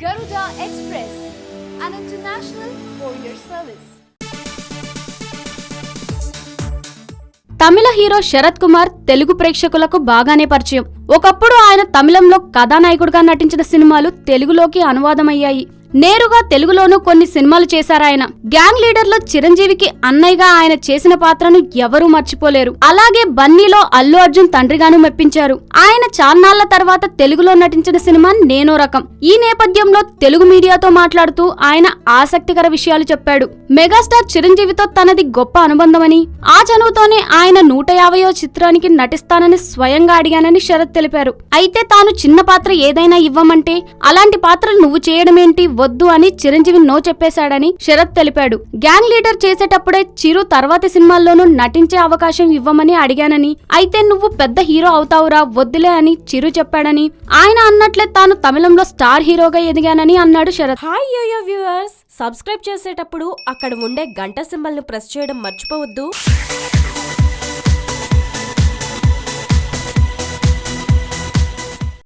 Garuda Express, an international courier service. Tamil hero Sarath Kumar Telugu ప్రేక్షకులకు బాగానే పరిచయం. ఒకప్పుడు ఆయన తమిళంలో కథానాయకుడిగా నటించిన సినిమాలు తెలుగులోకి అనువాదమయ్యాయి. నేరుగా తెలుగులోనూ కొన్ని సినిమాలు చేశారాయన. గ్యాంగ్ లీడర్ లో చిరంజీవికి అన్నయ్యగా ఆయన చేసిన పాత్రను ఎవరూ మర్చిపోలేరు. అలాగే బన్నీలో అల్లు అర్జున్ తండ్రిగాను మెప్పించారు. ఆయన చాన్నాళ్ల తర్వాత తెలుగులో నటించిన సినిమా నేనో రకం. ఈ నేపథ్యంలో తెలుగు మీడియాతో మాట్లాడుతూ ఆయన ఆసక్తికర విషయాలు చెప్పాడు. మెగాస్టార్ చిరంజీవితో తనది గొప్ప అనుబంధమని, ఆ చనువుతోనే ఆయన 150వ చిత్రానికి నటిస్తానని స్వయంగా అడిగానని శరత్ తెలిపారు. అయితే తాను చిన్న పాత్ర ఏదైనా ఇవ్వమంటే అలాంటి పాత్రలు నువ్వు చేయడమేంటి వద్దు అని చిరంజీవి నో చెప్పేశాడని శరత్ తెలిపాడు. గ్యాంగ్ లీడర్ చేసేటప్పుడే చిరు తర్వాతి సినిమాల్లోనూ నటించే అవకాశం ఇవ్వమని అడిగానని, అయితే నువ్వు పెద్ద హీరో అవుతావురా వద్దులే అని చిరు చెప్పాడని, ఆయన అన్నట్లే తాను తమిళంలో స్టార్ హీరోగా ఎదిగానని అన్నాడు Sarath. Hi yo yo viewers, subscribe చేసేటప్పుడు అక్కడ ఉండే గంట సింబల్ ను ప్రెస్ చేయడం మర్చిపోవద్దు.